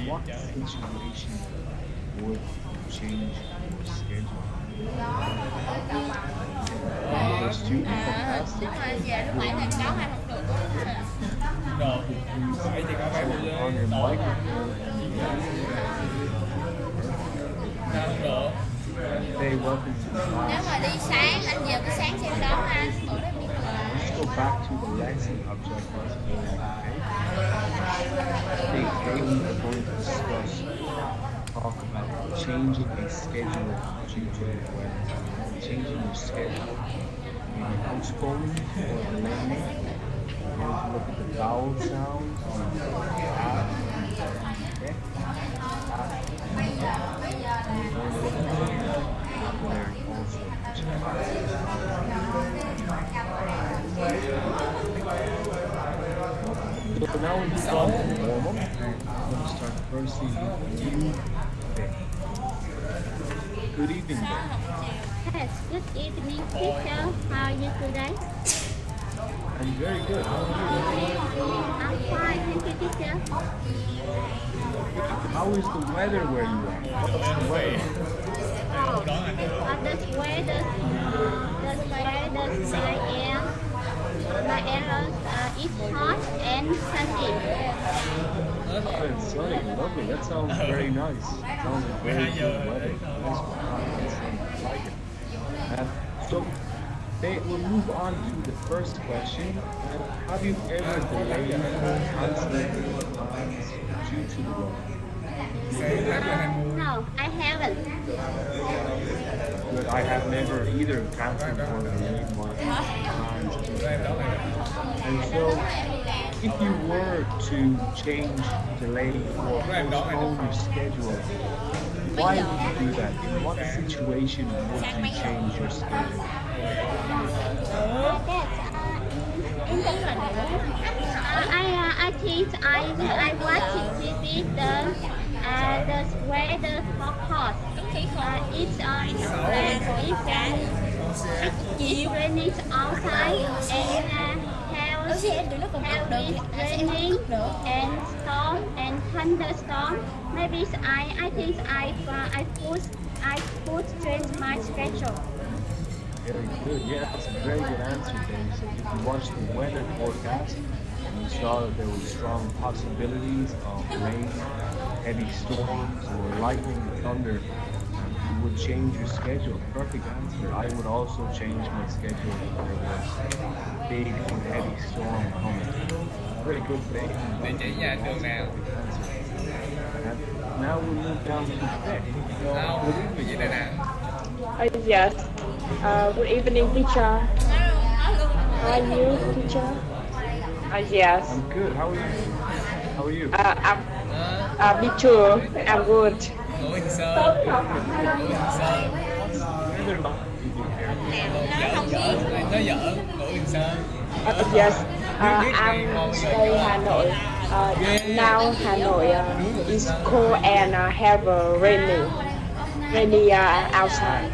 what situation would change your schedule? You're a student, fantastic. Nhưng mà về lúc 7 thì cháu hay không được. Rồi, vậy thì có phải On your microphone. sao không được? Hey, welcome to Nếu class. mà đi sáng, anh về buổi sáng sẽ đón anh. Bữa đó biết là Let's go back to the lesson object lesson, okay? Today we are going to discuss, talk about changing a schedule due to the weather. Changing your schedule, maybe postponing or delaying. We're going to look at the vowel sounds on okay? So now we move on to the warm-up. I'm going to start firstly with you, Faye. Good evening, Faye. Yes, good evening, teacher. How are you today? I'm very good. How are I'm fine, thank you, teacher. you? How is the weather where you are? What's the weather? Oh, this weather, my area is hot and sunny. Oh, it's sunny. Lovely. That sounds very nice. Sounds like very good weather. Nice one. I like it. So, we'll move on to the first question. Have you ever delayed or canceled plans due to the weather? No, I haven't. Good. I have never either cancelled or delayed my plans. And so, if you were to change, delay, or postpone your schedule, why would you do that? In what situation would you change your schedule? I think I watch TV the weather forecast. It's raining outside and raining and storm and thunderstorm. Maybe I think I put change my schedule. Very good. Yeah, that's a very good answer, Dave. So if you watched the weather forecast and you saw that there were strong possibilities of rain, heavy storms, or lightning and thunder, you would change your schedule. Perfect answer. I would also change my schedule if there was a big and heavy storm coming. Very good, Dave. Địa chỉ nhà trường nào? Now we'll move down to Beck. Đâu, người gì đây nè? Yes. Good evening, teacher. How are you, teacher? Yes. I'm good. How are you? How are you? Me too. I'm good. Ngủ Hình Sơn. Ngủ Hình Sơn. Weather like Nó giỡn, Ngủ Hình Sơn. Yes. I'm stay Hà Nội. Now Hà Nội is cold and have a rainy outside.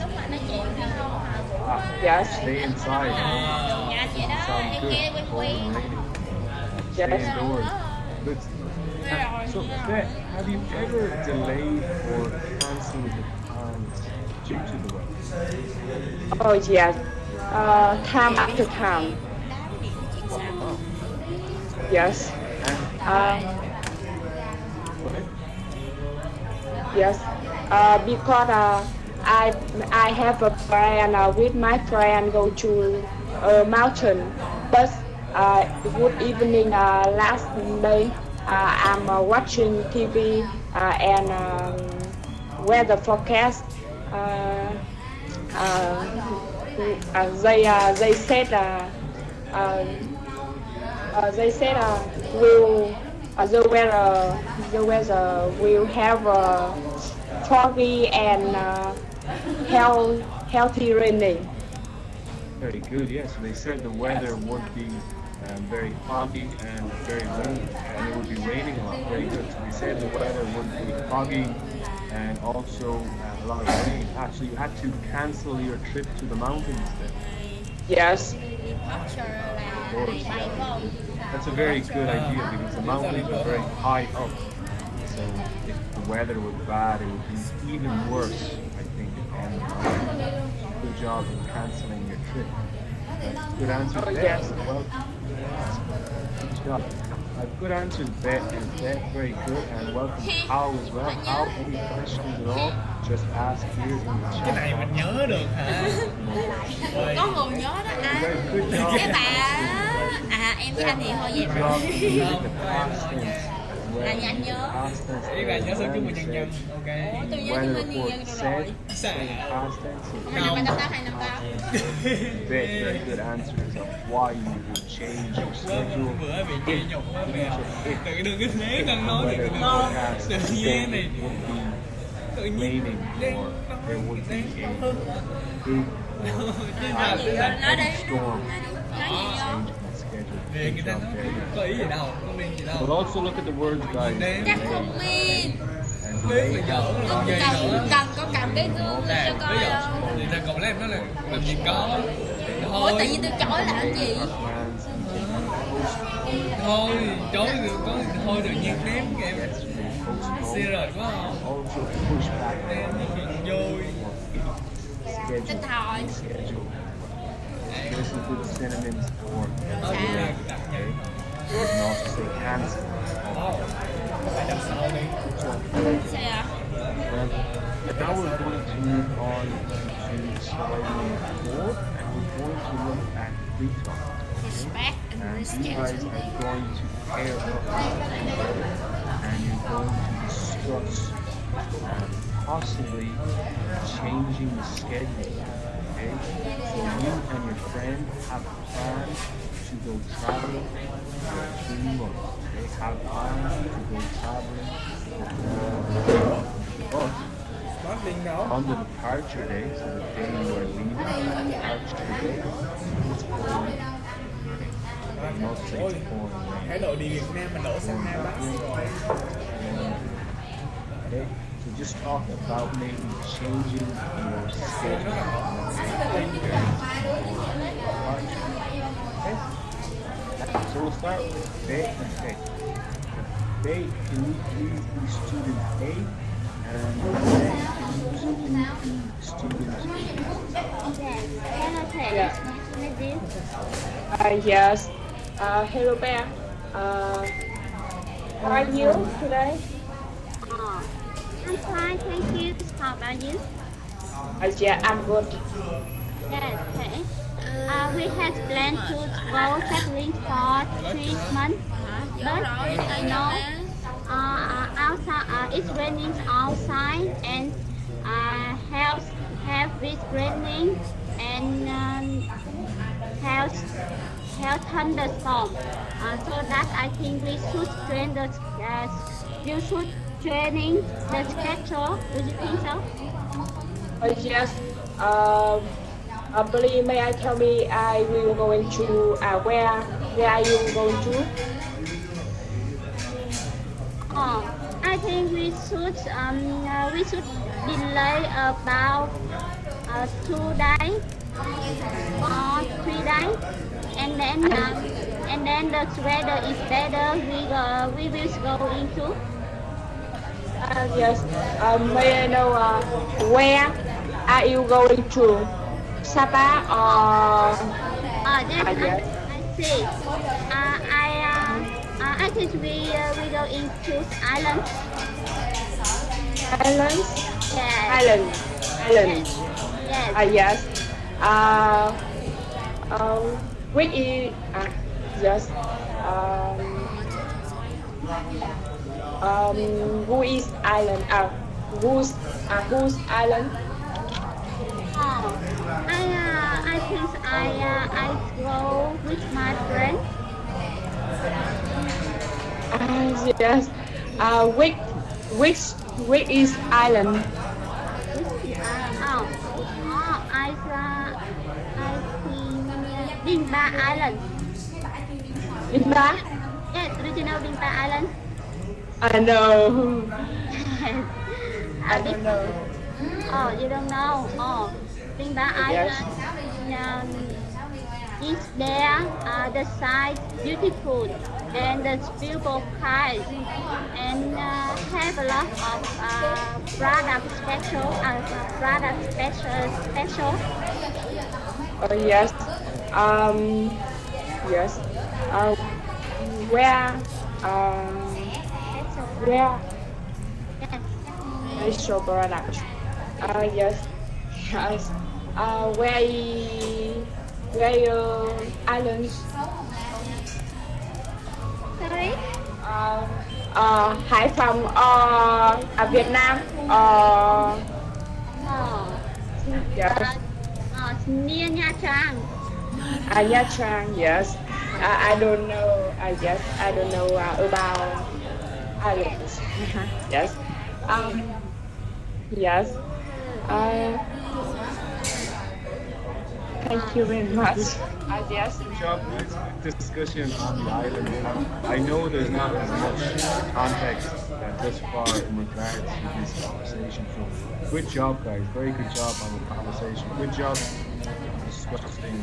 Yes. Stay inside. Sounds good. Cold and rainy. Stay Yes. indoors. Good. So, Beth, have you ever delayed or cancelled the plans due to the weather? Oh yes. Time after time. Yes. Go ahead. Yes. Because I have a plan with my friend go to a mountain, but good evening last day I'm watching TV and weather forecast. They said will the weather will have foggy and healthy raining. Very good, yes. They said the weather would be very foggy and very rainy, and it would be raining a lot. Very good. So they said the weather would be foggy and also a lot of rain. So you had to cancel your trip to the mountains then. Yes. Of course. That's a very good idea because the mountains are very high up. So if the weather was bad, it would be even worse, I think. And good job in canceling your trip. Good answer, Oh, Bet. yes. Well, good job. Good answers, Bet and Bet. Very good. And welcome How as well. How, any questions at all? Just ask here in the Cái chat này mình box. nhớ được hả? Ôi, Có người nhớ đó anh. Very good job. Cái bà em với anh thì thôi vậy Good rồi. job using the past tense. Là nhà anh nhớ. Past tense. ý là nhớ số chúc mừng nhân dân. Ủa, Ok. tôi nhớ Weather chứng minh nhân report dân rồi. said Sao? in past tense. Hai năm ba tám tám, hai năm tám. Very good answers of why you would change your schedule. Bữa bị chị nhục quá mẹ. Đừng cứ thế cần nói thì đừng nói. Tự nhiên này. Tự nhiên. Raining or there would be a big or Nói đi. storm Nói gì vô? change in the schedule. Về Good người ta job, nói very good. có ý gì đâu, không biết gì đâu. But also look at the words, guys. Chắc không biết. And Biết mà giỡn làm Cần, gì nữa. cần có cầm cái gương lên cho coi Bây giờ không? người ta còn làm nó là làm gì có. Ủa Thôi, tự nhiên tôi chối làm gì? thôi, chối được có thôi tự nhiên ném kìa em. Xia rồi quá không? Also push back Em nó bị vui. Cái thôi. schedule. Listen to the synonyms for Thôi thì là đặt okay. You can also say cancel. phải đặt sau đi. Sao ạ? Well, now we're going to move on to slide number 4, and we're going to look at free talk. Respect and And you guys reschedule. are going to pair up together, and you're going to discuss possibly changing the schedule. Okay, so you and your friend have plans to go traveling for 3 months. They have plans to go traveling but Có tiền đâu. on the departure day, so the day you are leaving, the departure day, it's pouring. Not say Ôi, it's pouring. thái độ đi Việt Nam mình đổ sang Nam Bắc rồi. Okay, so just talk about maybe changing your schedule. Okay, so we'll start with Bay and Faye. Bay, can you please be student A? And Faye, can you please be student B? Yes. Hello, thầy. Yeah. Nice to meet you. Yes. Hello, Bear. How are you today? I'm fine, thank you. How about you? Yeah, I'm good. Yes, okay. We had planned to go traveling for 3 months, but you know, outside it's raining outside, and have this raining and have thunderstorm. So that I think we should train the you should training the schedule. Do you think so? Yes. Please, may I tell me I will going to where are you going to? I think we should delay about 2 days or 3 days, and then the weather is better. We will go into. Yes. May I know where are you going to? Sapa or? Then Yes. I see. I think we go into island. Islands? Yes. Island. Island. Yes. Yes. Which is yes. Who is island? Whose island? I think I go with my friend. Yes. Which is island? I think Binba Island. Binba? Yes, do you know Binba Island? I know. I Big- don't know. Oh, you don't know? Oh, Binba Yes. Island is there. The side beautiful. and the suitable price, and have a lot of product special. Yes. Yes. Uh, where where special product? Yes. Yes. Where your islands? Sorry. Hải Phòng Việt Nam Oh, yes. near Nha Trang. Nha Trang, yes. I don't know. I don't know about islands. Yes. Yes. Thank you very much. Yes. Good job with discussion on the island. I know there's not as much context thus far in regards to this conversation. So good job, guys. Very good job on the conversation. Good job discussing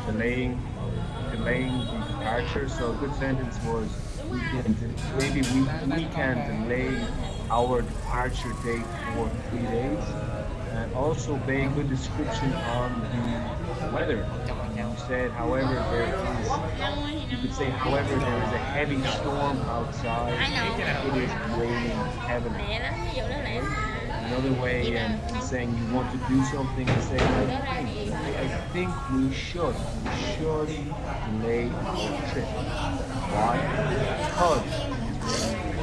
delaying the departure. So a good sentence was we can delay our departure date for 3 days. And also very good description on the weather. You said, however, you could say, however, there is a heavy storm outside. It is raining heavily. Another way saying you want to do something and say, I think we should delay our trip. Why? Because it's raining.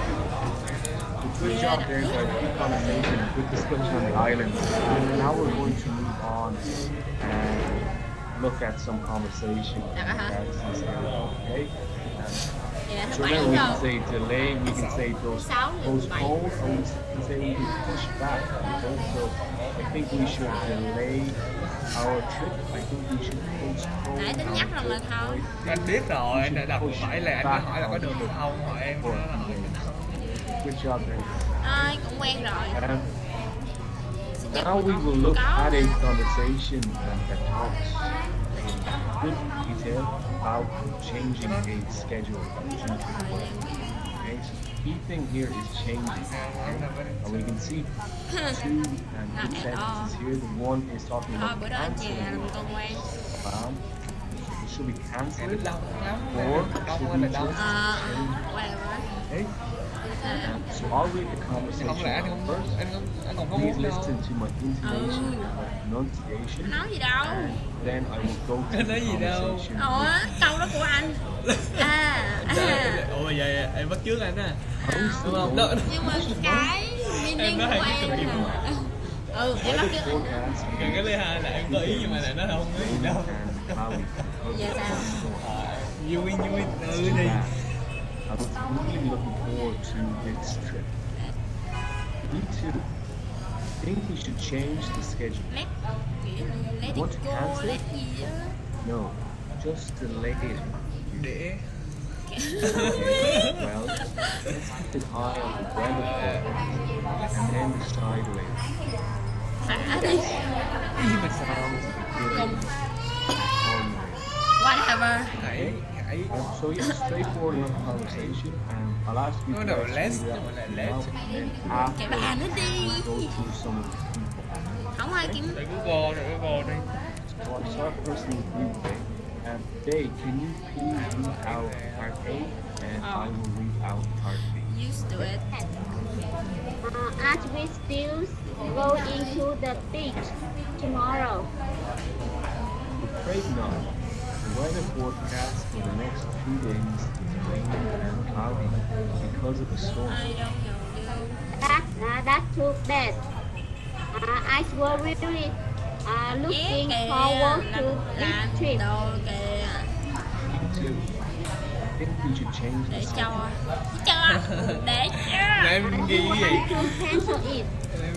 Good job there, guys. Good conversation, good discussion on the island. And now we're going to move on and look at some conversation. Okay? So remember, we can say delay, we can say postpone, or we can say we can push back. Okay? So I think we should delay our trip. I think we should postpone Nãy tính nhắc lần là thôi. Anh biết rồi, anh đã đọc phải là anh mới hỏi là có được không, hỏi em nói là hỏi được không. Good job there. Cũng quen rồi. Now we will look at a conversation that talks in good detail about changing a schedule. Okay, so the key thing here is changing. And we can see two good sentences here. The one is talking Thôi about bữa đó anh chè canceling làm con quen. should we cancel it Lâu lắm. or should we just Whatever. okay? So I'll read the Không lẽ conversation first. anh còn có Please muốn đâu. listen to my intonation, my pronunciation. Nói gì đâu. Then I will go to the Nói gì đâu. conversation. Ủa, câu đó của anh. Ủa vậy em bắt trước anh á. Đúng không? Đó. Nhưng mà cái meaning Em nói của hay em cái cực là em bắt trước. Còn cái thứ hai là em có ý nhưng mà lại nó không có gì đâu. Dạ sao? Vui đi. I was really looking forward to this trip. Me too. I think we should change the schedule. Let it Want to go, cancel let it? gì á. No, just delay it. Để Okay, well, let's keep an eye on the weather forecast and then decide later. Xả đi. Sounds like a good idea. Whatever. hãy So yeah, straightforward enough conversation, and I'll ask you No, to no, let's- read it no, out let's- loud, and then Cái after bà nó đi. we'll go through some of the people. Không ai kiếm. để Google đi. So I start personally with you today. And today, can you please read out part A, and I will read out part B. Used to it. As we still go into the beach tomorrow. Afraid not. The weather forecast for the next 2 days is rainy and cloudy because of a storm. I don't know. That's too bad. I was really looking Kìa, forward to làm this trip. đồ kìa. Me too. I think we should change Để the cho. schedule. Để Là cho. em ghi cái gì? To cancel it.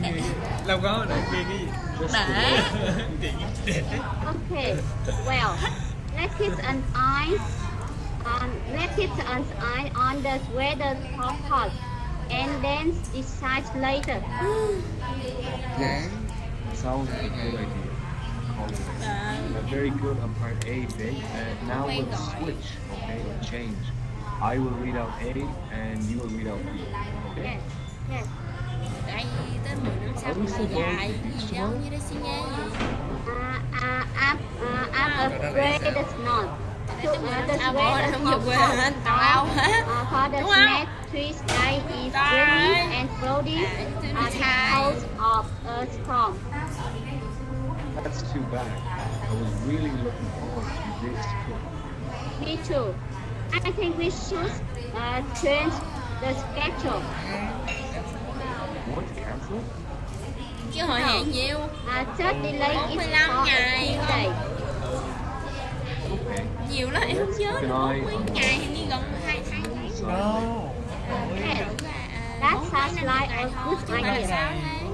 Em ghi đâu có để em ghi cái gì? Just Để. delay. Để. Okay. Well, let's keep an eye. Let's keep an eye on the weather forecast and then decide later. Dạ. Sounds like a good idea. Very good on part A, Vic. Now we'll switch, okay, or change. I will read out A and you will read out B. Okay? Yes. Yes. Đây tới 10 năm sau Are we mà still going dài to the gì beach đâu tomorrow? như đây xin nhé gì. I'm afraid it's not. Tới 10 năm The sau bộ weather không về quê anh tàu ao hết. for the Đúng không? next 3 days is Trời rainy ơi. and cloudy because of a storm. That's too bad. I was really looking forward to this trip. Me too. I think we should change the schedule. You want to cancel? Chứ hồi hẹn nhiêu. Just delay it 45 for a ngày. few days. Ừ. Okay. Nhiều lắm em không nhớ nữa. 40 ngày hình như gần 2 tháng. No. Yes, that sounds like a good Chứ không phải là idea. 6 tháng.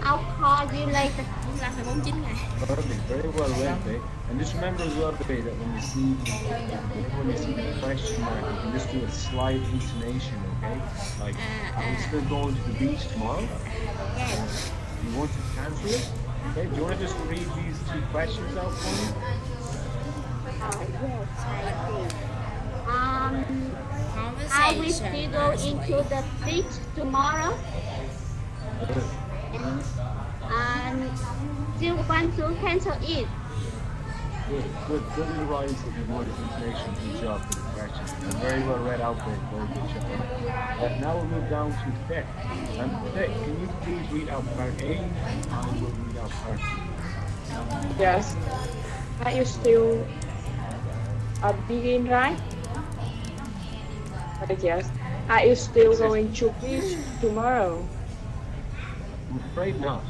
I'll call you later. Là phải 49 ngày. Perfect. Very well read, babe. And just remember as well, babe, that when you see the question mark, you can just do a slight intonation, okay? Like, I'm still going to the beach tomorrow. Yes. You want to cancel it? Okay. Do you want to just read these two questions out for me? Yes, I do. Are we Conversation. still go into the beach tomorrow? Good. And do you want to cancel it? Good. Good advice if you want intonation. Good job for the question. And very well read out, babe. Very good job. Now we'll move down to Tech. Tech, can you please read out part A? I will read out part B. Yes. Are you still begin, right? Yes. Are you still going to beach tomorrow? I'm afraid not.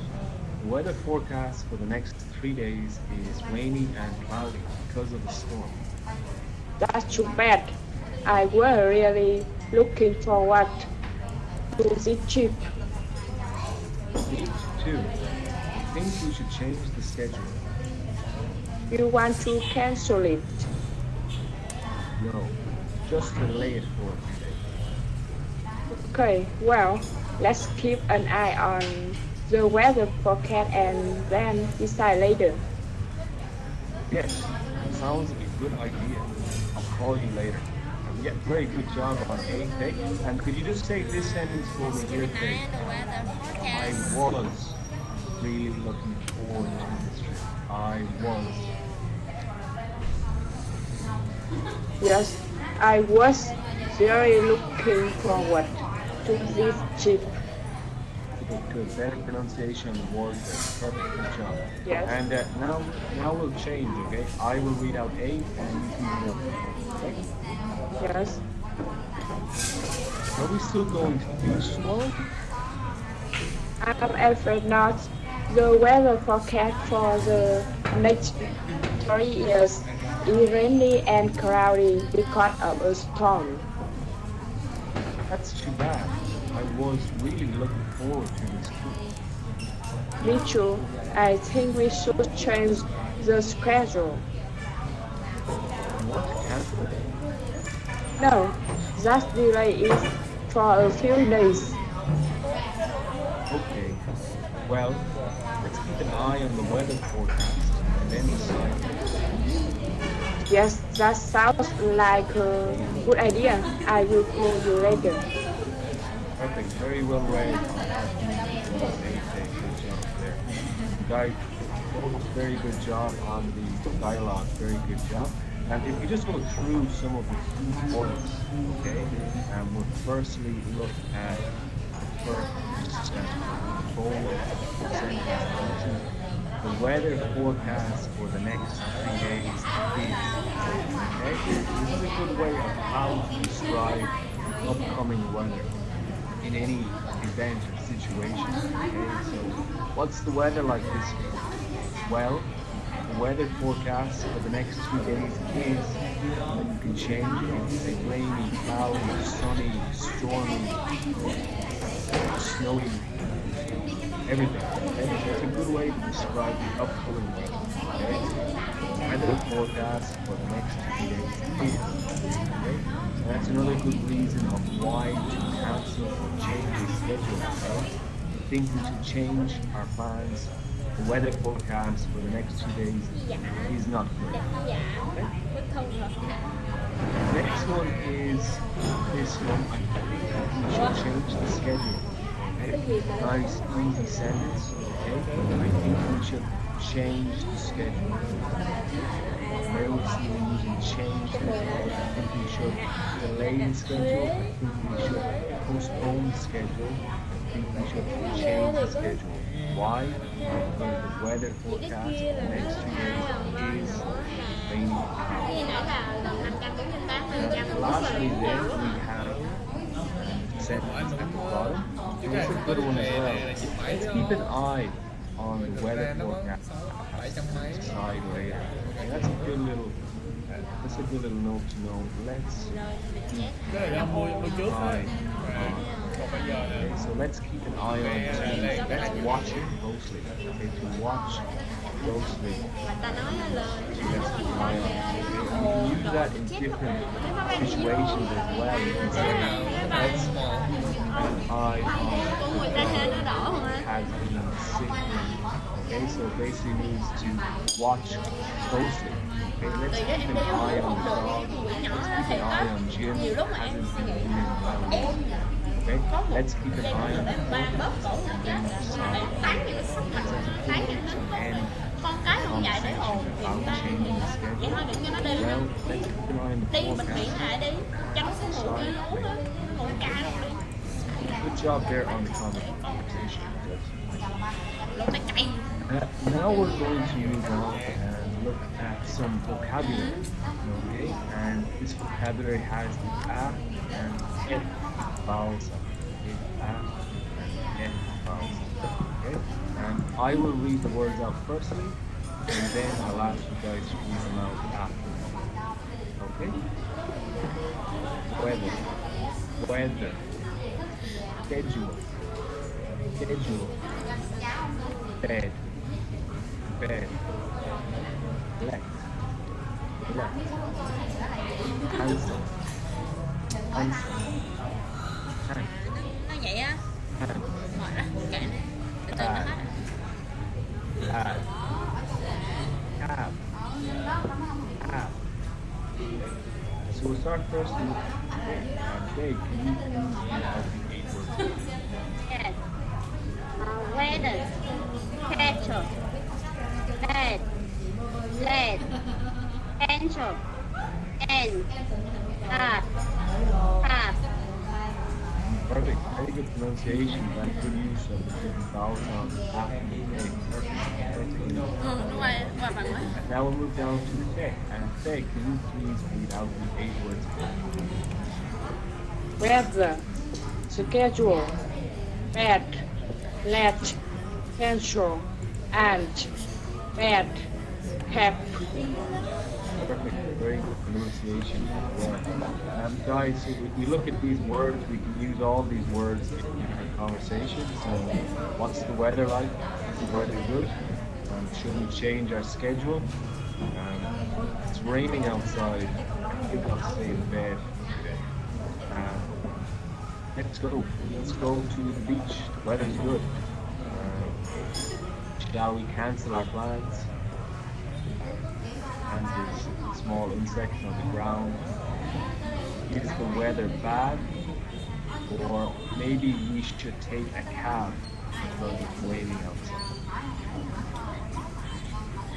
The weather forecast for the next 3 days is rainy and cloudy because of the storm. That's too bad. I was really looking forward to this trip. Me too. I think we should change the schedule. You want to cancel it? No, just delay it for a few days. Okay, well, let's keep an eye on the weather forecast and then decide later. Yes, sounds like a good idea. I'll call you later. Yeah, very good job on A, Tech. And could you just say this sentence for me here, Tech? I was really looking forward to this trip. I was. Yes, I was very looking forward to this trip. Good. Better pronunciation of the word. Perfect. Good job. Yes. And now we'll change, okay? I will read out A and you can read out B. Okay? Yes. Are we still going to the beach tomorrow? I'm afraid not. The weather forecast for the next 3 years is rainy and cloudy because of a storm. That's too bad. I was really looking forward to this trip. Me too. I think we should change the schedule. You want to cancel it? No, just delay it for a few days. Okay. Well, let's keep an eye on the weather forecast and then decide. Yes, that sounds like a good idea. I will call you later. Perfect. Very well read. Good job there. Guys, very good job on the dialogue. Very good job. And if you just go through some of the key points, okay, and we'll firstly look at the first forward sentence. The weather forecast for the next 3 days is okay. This is a good way of how to describe the upcoming weather in any event or situation. Okay, so what's the weather like this week? Well, the weather forecast for the next 2 days is, and you can change it, you can say rainy, cloudy, sunny, stormy, snowy, everything. Okay? So it's a good way to describe the upcoming weather. Okay? Weather forecast for the next 2 days is. Okay? So that's another good reason of why to cancel or change the schedule. Okay? I think we should change our plans. The weather forecast for the next 2 days is not good. Okay? Next one is this one. I think we should change the schedule. Okay? Nice, easy sentence. Okay? I think we should change the schedule. There we see we're using change the schedule. I think we should delay the schedule. I think we should postpone the schedule. I think we should change the schedule. Why? Because the weather forecast for the next 2 days is rainy. Cái nãy là gần 598%. Lastly, there we have sentence at the bottom. It's a good one as well. Let's keep an eye on the weather forecast. Decide later. Okay, that's a good little. That's a good little note to know. Let's Cái này là mua trước thôi. eye on. Okay, so let's keep an eye on it. Let's watch it closely. Okay, to watch closely. Mà ta nói là Let's keep an eye on it. Okay, and we can use that in different situations as well. You can say, let's keep an eye của người ta trên nó đỏ on hơn á. has been sick. Okay, so basically means to watch closely. Okay, let's keep an eye on the dog. Let's keep an eye on Jim. Hasn't been doing well. Okay, let's keep an eye on the forecast and then decide. Tán những cái sốc mặt, tán những cái con cái không dạy để ồn thì người ta vậy thôi đừng cho nó đi Well, let's keep an eye on the đi bệnh viện forecast. lại đi cho nó sẽ ngủ đi ngủ đó ngủ ca luôn đi Good job there on the conversation. lúc nó cay Now we're going to move on and look at some vocabulary. Okay, and this vocabulary has the a and f vowel sound. Okay, a and f vowel sound. Okay, and I will read the words out firstly, and then I'll ask you guys to read them out after. Okay. Weather. Weather. Schedule. Schedule. Bed. Bed. Left. Left. Answer. Answer. Hand. nó vậy á Hand. mệt á kệ nó từ từ nó hết Cab. Cab. Cab. So we'll start first with Jay, can you please read out the 8 words? Yes. Weather, schedule, bed, lead, pencil, and card, card. Perfect. Very good pronunciation and good use of the different vowel sounds after the A. Perfect. đúng rồi qua bằng quá And now we'll move down to the K. And K, can you please read out the 8 words? Weather, schedule, bed, let, pencil, and bed, cap. Perfect. Very good pronunciation as well. Guys, so if we look at these words, we can use all these words in different conversations. So, what's the weather like? Is the weather good? Should we change our schedule? It's raining outside. I think I'll stay in bed. Let's go. Let's go to the beach. The weather's good. Shall we cancel our plans? And there's a small insect on the ground. Is the weather bad? Or maybe we should take a cab because it's raining outside.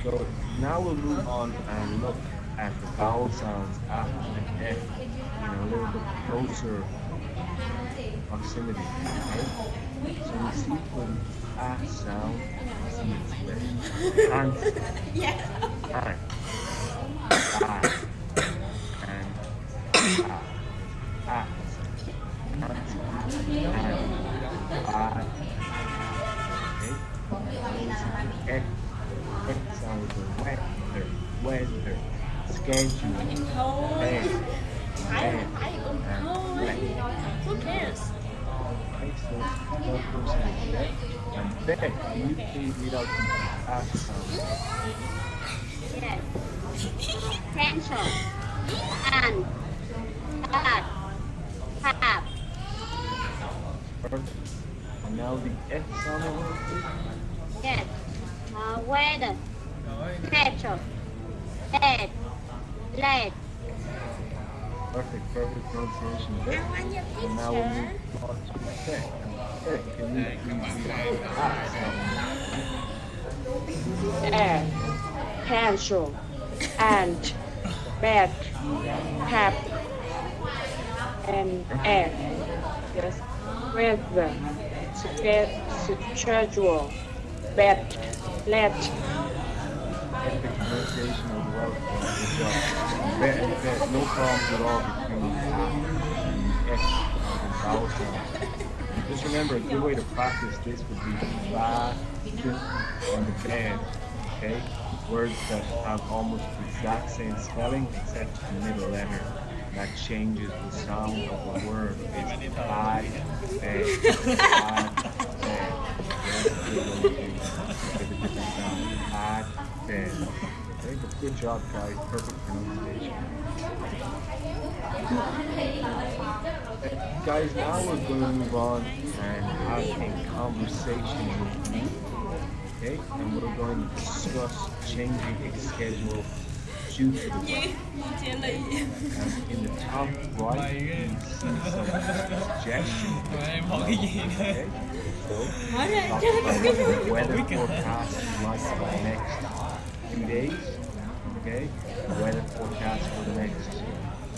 So now we'll move on and look at the vowel sounds after the F in a little bit closer proximity. Okay? So we see for the A sound, we see it's the hands, hand, and hands, and okay? F sound is weather, weather, schedule, bed, and who cares okay, so that person is there. And bed, can you please read out the A sound? Yes. Pencil, and card, cap. Perfect. And now the F sound over, please. Yes. Weather, Rồi. schedule, bed, lead, Perfect pronunciation there. And now we'll move on to the tech. Tech, can you please read out air, pencil, and bed, tap, and air. Yes. Weather, schedule, bed, let. Perfect pronunciation as well. Good job. No problems at all between the F and vowel sounds. Just remember, a good way to practice this would be ba, and the bed. Okay? Words that have almost the exact same spelling except the middle letter. That changes the sound of the word. It's bad, bed, bad, bed. Give a different sound. Bad, bed. Okay, but good job, guys. Perfect pronunciation. Guys, now we're going to move on and have a conversation with me. Okay, and we're going to discuss changing a schedule due to the weather. And in the top right, you see some suggestions. Okay, so talk about the weather forecast like for the next few days. Okay, the weather forecast for the next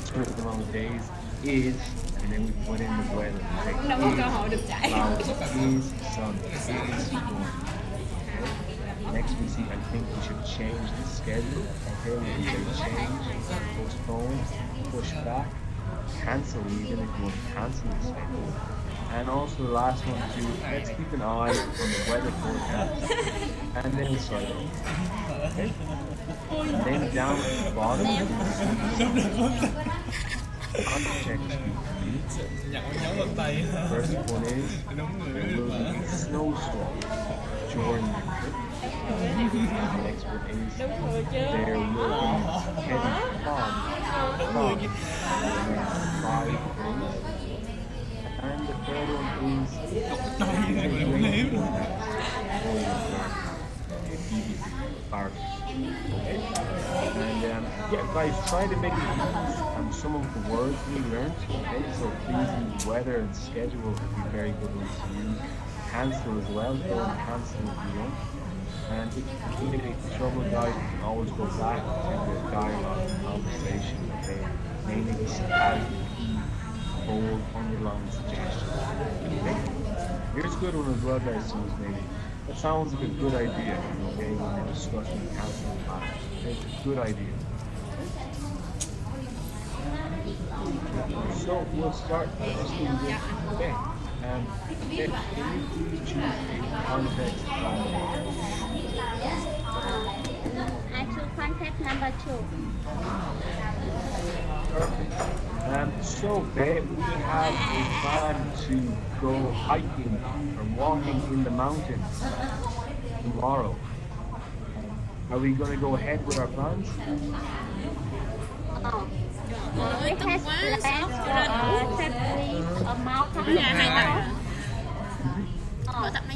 certain amount of days is, and then we put in the weather. Say, is cloudy, is sunny, is stormy. Next we see, I think we should change the schedule. Okay, we can say change, postpone, push back, cancel even if you want to cancel the schedule. And also the last one too, let's keep an eye on the weather forecast and then decide. Okay? And then down at the bottom, you see context First one is, there will be a snowstorm during the trip. The next one is, there will be heavy fog for the next 5 days. And the third one is, rain forecast. Okay? And yeah, guys, try to make use some of the words we learned. Okay, so please use weather and schedule would be very good ones to use. Cancel as well, go and cancel if you want. And if you communicate trouble, guys, you can always go back to the dialogue and conversation. Okay, mainly this has the key, bold, underlying suggestions. Okay, here's a good one as well, guys. So maybe that sounds like a good idea. Okay, when we're discussing canceling matters. Okay, it's a good idea. So we'll start by just doing this. Okay. Can you please choose a context I choose context number 2. Perfect. So babe, we have a plan to go hiking or walking in the mountains tomorrow. Are we going to go ahead with our plans? We have plans for a mountain.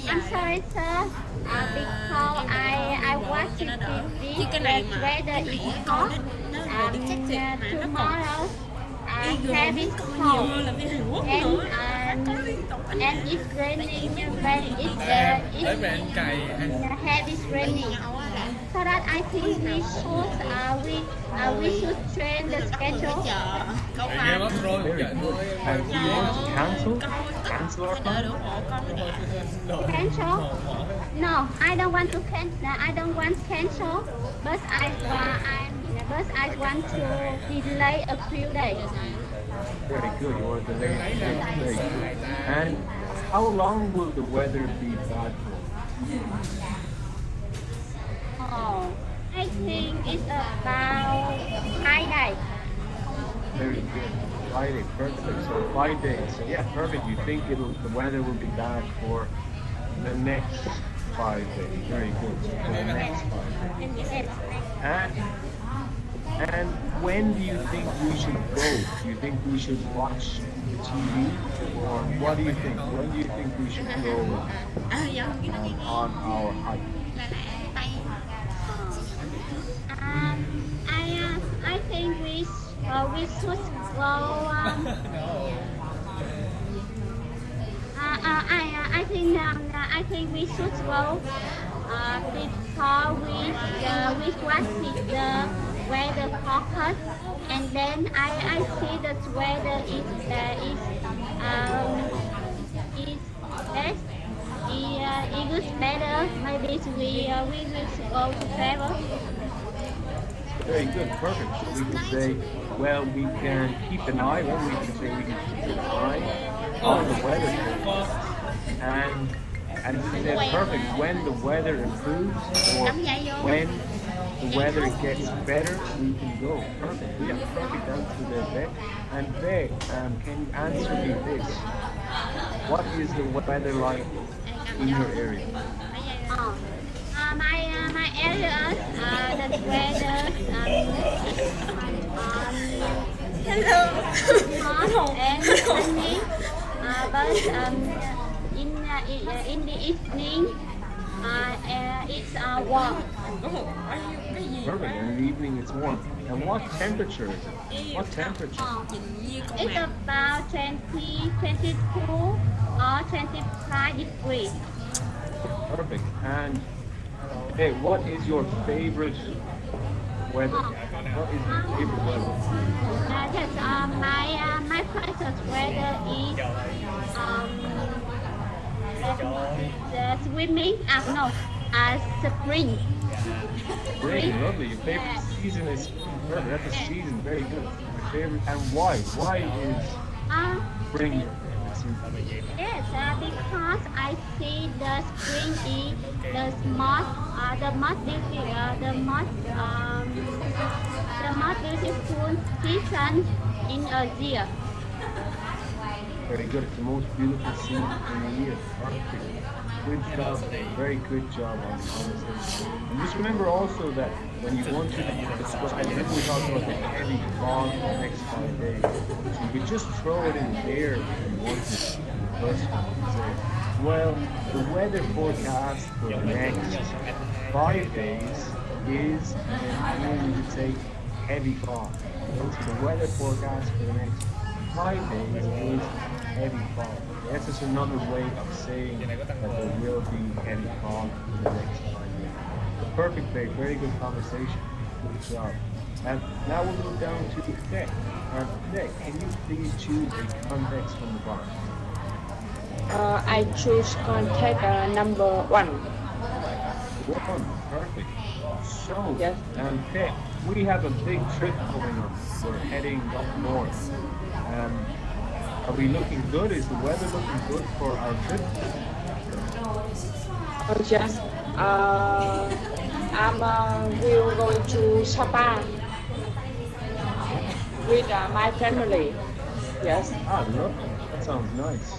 I'm sorry, sir. Because I want to visit the weather is hot. Tomorrow heavy snow and it's raining when it's heavy raining. So that I think we should change the schedule. Very good. And do you want to cancel our plan? Cancel? No, I don't want to cancel. I don't want cancel, but I want to delay a few days. Very good. You want to delay it. Very good. And how long will the weather be bad for? Oh, I think it's about 5 days. Very good. 5 days, perfect. So 5 days. So yeah, perfect. You think the weather will be bad for the next 5 days. Very good. So for the next 5 days. And when do you think we should go? Do you think we should watch the TV? Or what do you think? When do you think we should go on our hike? I think we we should go. I think we should go before we practice the weather forecast, and then I see the weather is best. It is better. Maybe we will go to travel. Very good, perfect. So we can say, well, we can keep an eye, well, we can say we can keep an eye on the weather forecast. And you said perfect, when the weather improves or when the weather gets better, we can go. Perfect. Yeah, perfect answer there, Beck. And Beck, can you answer me this? What is the weather like in your area? My area, the weather hot and sunny, but in the evening, it's warm. Perfect. In the evening it's warm. And what temperature is it? What temperature? It's about 22 or 25 degrees. Perfect. And hey, what is your favorite weather? What is your favorite weather? Yes, my favorite weather is the swimming. Spring. Great, lovely. Your favorite season is spring. Perfect. That's a season. Very good. My favorite. And why? Why is spring your favorite season? Yes, because I see the spring is the most beautiful season in a year. Very good. It's the most beautiful season in the year. Perfect. Good job. Very good job on the conversation. And just remember also that when you want to describe, I think we talked about the heavy fog for the next 5 days. So you could just throw it in there if you want to. First, you say, well, the weather forecast for the next 5 days is, and then you could say heavy fog. So the weather forecast for the next 5 days is heavy fog. That's just another way of saying that there will be heavy fog in the next 5 days. Perfect, Dave. Very good conversation. Good job. And now we'll go down to Nick. Nick, can you please choose a context from the box? I choose contact number 1. One, perfect. So, Yes. Nick, we have a big trip coming up. We're heading up north. Are we looking good? Is the weather looking good for our trip? Yes. Will going to Sapa with my family. Yes. Ah, lovely. That sounds nice.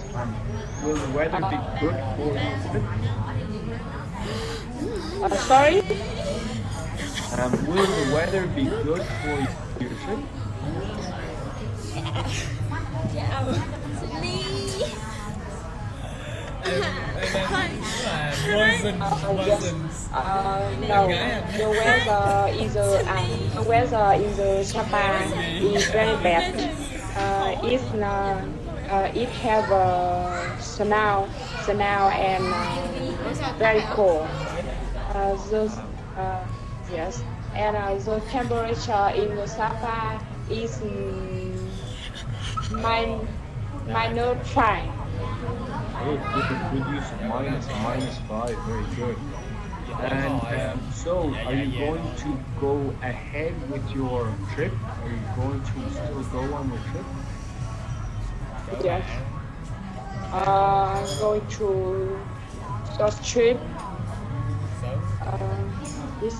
Will the weather be good for your trip? Sorry? Will the weather be good for your trip? No, the weather in the Sapa is very bad. It have snow and very cold. Yes, and the temperature in the Sapa is -5. Oh, good use of -5. Very good. And so, are you going to go ahead with your trip? Are you going to still go on your trip? Yes. Going to short trip. This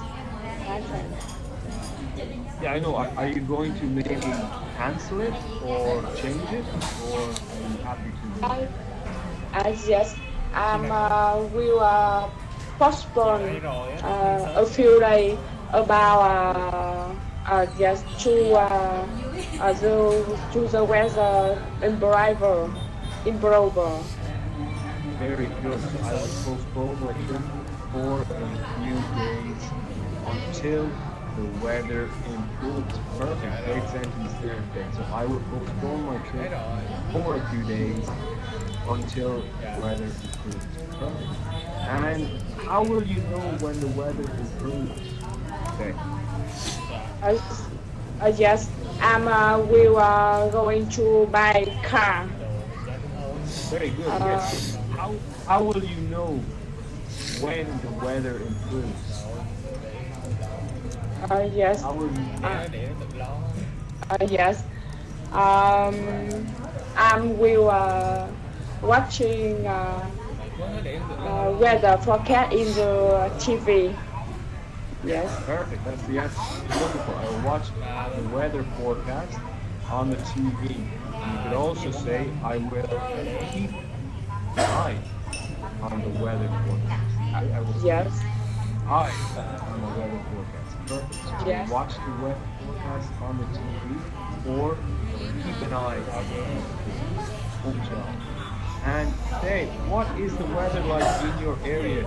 time. Yeah, I know. Are you going to maybe cancel it or change it, or are you happy to? Yes. Will postpone a few days about just to the weather improver. Very good. So I will postpone my trip for a few days until the weather improves. Perfect, great sentence there. Okay, so I will postpone my trip for a few days until the weather improves. Perfect. And how will you know when the weather improves? Okay. I, yes, we are going to buy car. Very good. Yes. How will you know when the weather improves? Yes. How will you know? Yes. We will watching weather forecast in the TV. Yes. Perfect. That's the answer. Wonderful. I will watch the weather forecast on the TV. And you could also say, I will keep an eye on the weather forecast. I will keep Yes. an eye on the weather forecast. Perfect. So Yes. watch the weather forecast on the TV or keep an eye on the weather forecast. Good job. And say, what is the weather like in your area?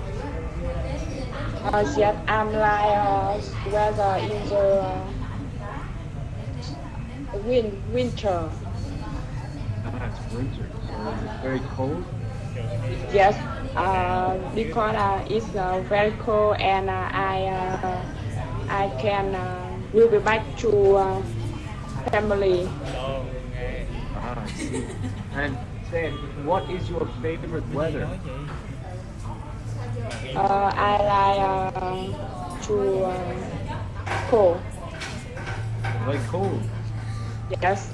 Yes, I'm like weather in the winter. It's winter. So is it very cold? Yes, because it's very cold and I can will be back to family. I see. And say, what is your favorite weather? I like to cold. Like cold. Yes.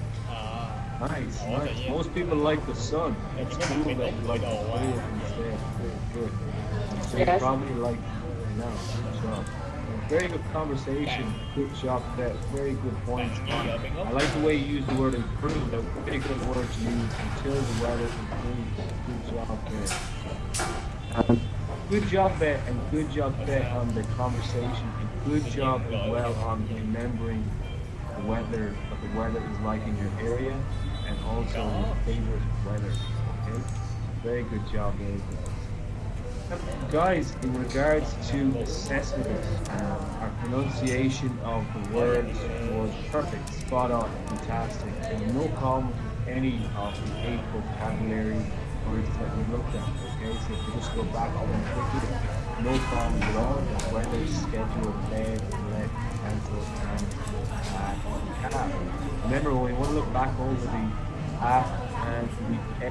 Nice, nice. Most people like the sun. It's cool that you like the cold instead. Good, good. So you Yes. probably like now. Good job. Very good conversation. Good job, Beth. Very good points. I like the way you use the word improve. A very good word to use until the weather improves. Good job, Beth. Good job, Beth, and good job, Beth, on the conversation, and good job as well on remembering what the weather is like in your area, and also your favorite weather. Okay, very good job, very good. Guys, in regards to assessment, our pronunciation of the words was perfect, spot on, fantastic. There were no problems with any of the 8 vocabulary words that we looked at. Okay, so if you just go back over and quickly, no problems at all. The weather, schedule, bed, let, cancel, and have. Remember, when we want to look back over the and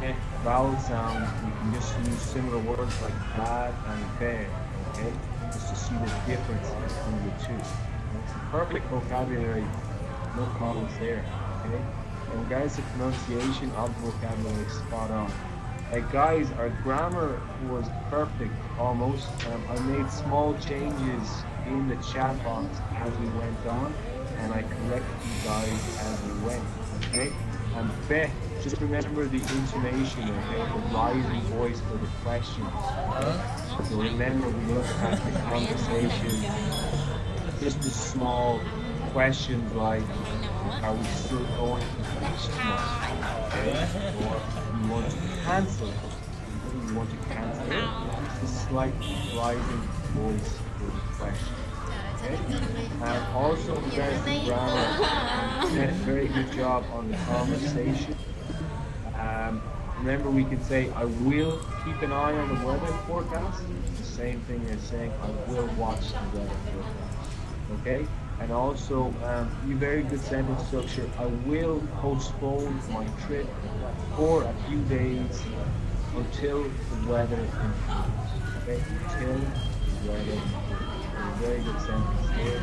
the vowel sounds, we can just use similar words like bad and bad, okay? Just to see the difference between the two. It's a perfect vocabulary, no problems there, okay? And guys, the pronunciation of the vocabulary is spot on. Guys, our grammar was perfect, almost. I made small changes in the chat box as we went on, and I corrected you guys as we went, okay? And Beth, just remember the intonation, okay? The rising voice for the questions. So remember, we looked at the conversation, just the small questions like, are we still going to finish tomorrow? Okay? Or you want to cancel it? You want to cancel it? It's a slight rising voice for the question. Okay? And also, guys, the grammar did a very good job on the conversation. Remember, we can say, I will keep an eye on the weather forecast. It's the same thing as saying, I will watch the weather forecast. Okay? And also, a very good sentence structure. I will postpone my trip for a few days until the weather improves. Okay? Until the weather improves. A very good sentence here.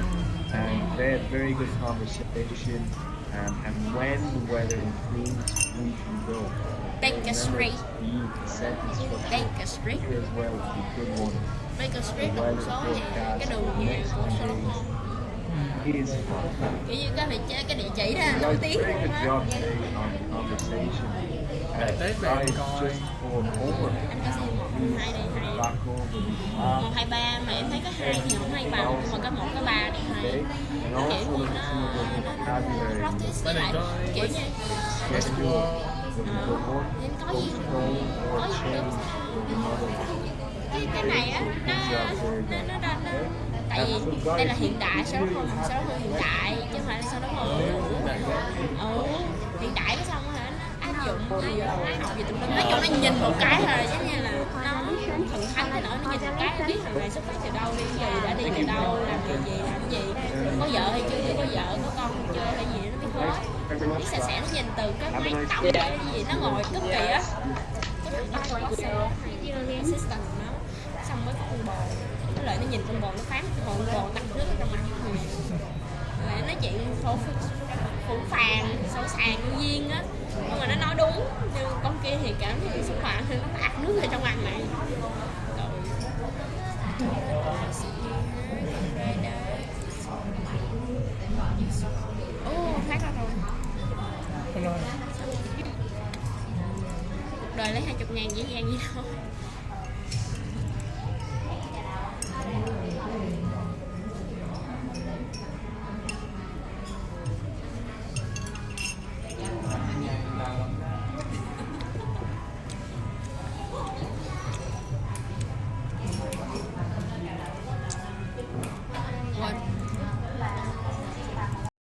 And they had very good conversation. And when the weather improves, we can go. Baker Street. The sentence structure Baker Street. here as well is a good one. Baker Street The là một weather số gì forecast cái đường for the nhiều next của 2 số days is kiểu như cái địa chỉ đó nổi guys, tiếng. very good job today on the conversation. Guys, just for homework, please back over the 1, 2, 3 mà em thấy có 2 thì không hay bằng, nhưng mà có 1, có 3 thì hay. okay? And Kiểu also như look at some of the vocabulary. practice với lại kiểu như Schedule, the report, nên có gì postpone, or change, or another. cái này á nó tại tại vì đây là hiện đại, sau đó hơn hiện đại chứ không phải là sau đó hơn. Hiện đại cái xong rồi nó áp dụng máy học gì tùm lum, nói chung nó nhìn một cái là giống như là nó thần thánh thế nổi, nó nhìn một cái nó biết thằng này xuất phát từ đâu, đi gì, đã đi từ đâu, làm gì, có vợ hay chưa, có vợ có con chưa hay gì nó biết hết. Biết sẽ nó nhìn từ cái máy tổng cái gì nó ngồi cực kỳ á, cái thằng đó có assistant nó xong mới có con bồ, cái lợi nó nhìn con bồ nó phán con bồ tắt nước ở trong mặt rồi nói chuyện phũ phàng sâu sàng như viên á, nhưng mà nó nói đúng, nhưng con kia thì cảm thấy xúc phạm thì nó tạt nước ở trong mặt này. Phát ra rồi. Cuộc đời lấy 20.000 dễ dàng gì đâu.